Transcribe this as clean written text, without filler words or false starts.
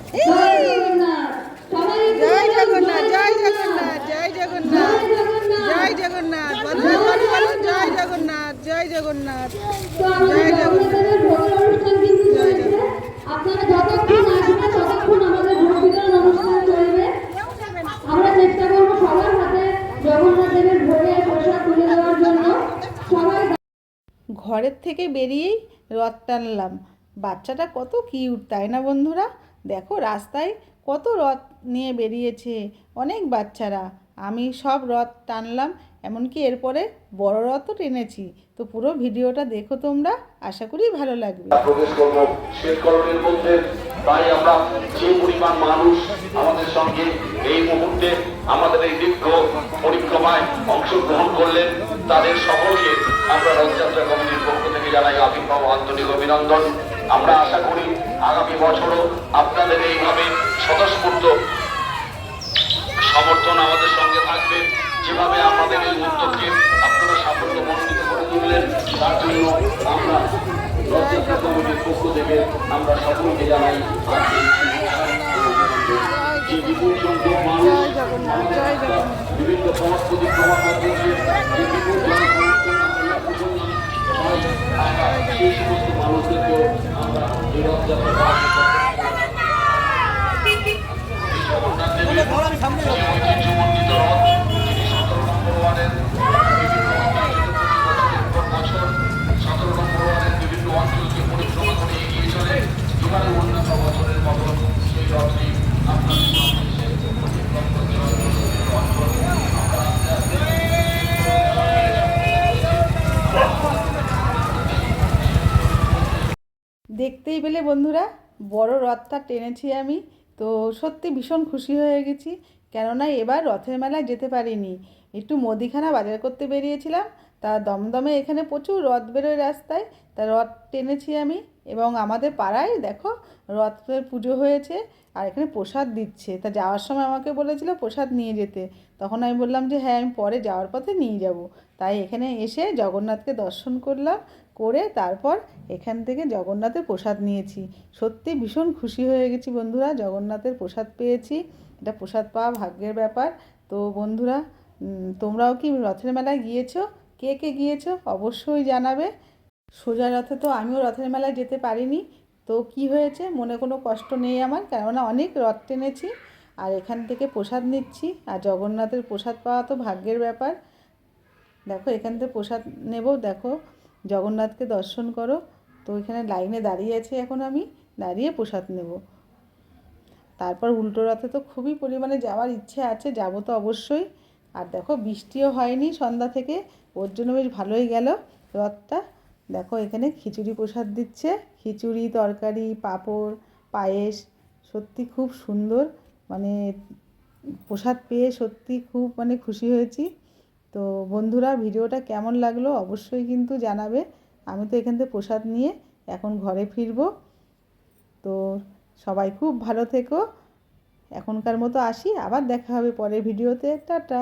জয় জগন্নাথ, জয় জগন্নাথ, জয় জগন্নাথ, জয় জগন্নাথ, বলো বলো বলো, জয় জগন্নাথ, জয় জগন্নাথ, জয় জগন্নাথ। আপনারা যতক্ষণ আসবে ততক্ষণ আমাদের ভোগ বিতরণ অনুষ্ঠান চলবে। আমরা চেষ্টা করবো সবার হাতে জগন্নাথ দেবের ভোগের প্রসাদ তুলে দেওয়ার জন্য। সবাই ঘরের থেকে বেরিয়েই রথ টানলাম। বাচ্চাটা কত কিউট, তাই না বন্ধুরা? দেখো রাস্তায় কত রথ নিয়ে বেরিয়েছে, অনেক বাচ্চারা। আমি সব রথ টানলাম, এমনকি এরপরে বড় রথও টেনেছি। তো পুরো ভিডিওটা দেখো তোমরা, আশা করি ভালো লাগবে। প্রবেশ করব শীতকরণের মধ্যে। তাই আমরা যে পরিমাণ মানুষ আমাদের সঙ্গে এই মুহূর্তে আমাদের এই দীর্ঘ পরিক্রমায় অংশগ্রহণ করলেন, তাদের সকলকে আমরা রথযাত্রা কমিটির পক্ষ থেকে জানাই আবির্ভাব আন্তরিক অভিনন্দন। আমরা আশা করি আগামী বছরও আপনাদের এইভাবে স্বতঃস্ফূর্ত সমর্থন আমাদের সঙ্গে থাকবে। যেভাবে আমাদের এই উদ্যোগকে আপনারা সাফল্য মণ্ডিত করে তুললেন, তার জন্য আমরা রথযাত্রা কমিটির পক্ষ থেকে আমরা সকলকে জানাই যে বিপুল সংখ্যক মানুষ বিভিন্ন পথ পরিক্রমা করতেছে, যে বিপুল সেই সমস্ত মানুষদেরকেও আমরা এই রথযাত্রা ঐতিহ্যমণ্ডিত রথ, যিনি 17 নম্বর ওয়ার্ডের বছর 17 নম্বর ওয়ার্ডের বিভিন্ন অঞ্চলকে পরিক্রমা করে এগিয়ে চলে। এবারে অন্যান্য বছরের মতো সেই রথটি আপনাদের অতিক্রম করতে অঞ্চল আমরা আস্তে আস্তে দেখতেই পেলে বন্ধুরা, বড় রথটা টেনেছি আমি। তো সত্যি ভীষণ খুশি হয়ে গেছি, কেননা এবার রথের মেলায় যেতে পারিনি। একটু মুদিখানা বাজার করতে বেরিয়েছিলাম, তা দমদমে এখানে প্রচুর রথ বেরোয় রাস্তায়, তা রথ টেনেছি আমি। এবং আমাদের পাড়ায় দেখো রথের পুজো হয়েছে, আর এখানে প্রসাদ দিচ্ছে। তা যাওয়ার সময় আমাকে বলেছিল প্রসাদ নিয়ে যেতে, তখন আমি বললাম যে হ্যাঁ আমি পরে যাওয়ার পথে নিয়ে যাব। তাই এখানে এসে জগন্নাথকে দর্শন করলাম, করে তারপর এখান থেকে জগন্নাথের প্রসাদ নিয়েছি। সত্যি ভীষণ খুশি হয়ে গেছি বন্ধুরা, জগন্নাথের প্রসাদ পেয়েছি। এটা প্রসাদ পাওয়া ভাগ্যের ব্যাপার। তো বন্ধুরা, তোমরাও কি রথের মেলায় গিয়েছো? কে কে গিয়েছো অবশ্যই জানাবে। সোজা রথে তো আমিও রথের মেলায় যেতে পারিনি। তো কি হয়েছে, মনে কোনো কষ্ট নেই আমার, কেননা অনেক রথ টেনেছি আর এখান থেকে প্রসাদ নিচ্ছি। আর জগন্নাথের প্রসাদ পাওয়া তো ভাগ্যের ব্যাপার। দেখো এখান থেকে প্রসাদ নেব, দেখো জগন্নাথকে দর্শন করো। তো এখানে লাইনে দাঁড়িয়ে আছি এখন, আমি দাঁড়িয়ে প্রসাদ নেব। তারপর উল্টো রথে তো খুবই পরিমাণে যাওয়ার ইচ্ছে আছে, যাব তো অবশ্যই। আর দেখো বৃষ্টিও হয়নি সন্ধ্যা থেকে, ওর জন্য বেশ ভালোই গেল রথটা। দেখো এখানে খিচুড়ি প্রসাদ দিচ্ছে, খিচুড়ি, তরকারি, পাঁপড়, পায়েস। সত্যি খুব সুন্দর, মানে প্রসাদ পেয়ে সত্যি খুব খুশি হয়েছি। তো বন্ধুরা, ভিডিওটা কেমন লাগলো অবশ্যই কিন্তু জানাবে। আমি তো এখান থেকে প্রসাদ নিয়ে এখন ঘরে ফিরবো। তো সবাই খুব ভালো থেকো। এখনকার মতো আসি, আবার দেখা হবে পরের ভিডিওতে। টাটা।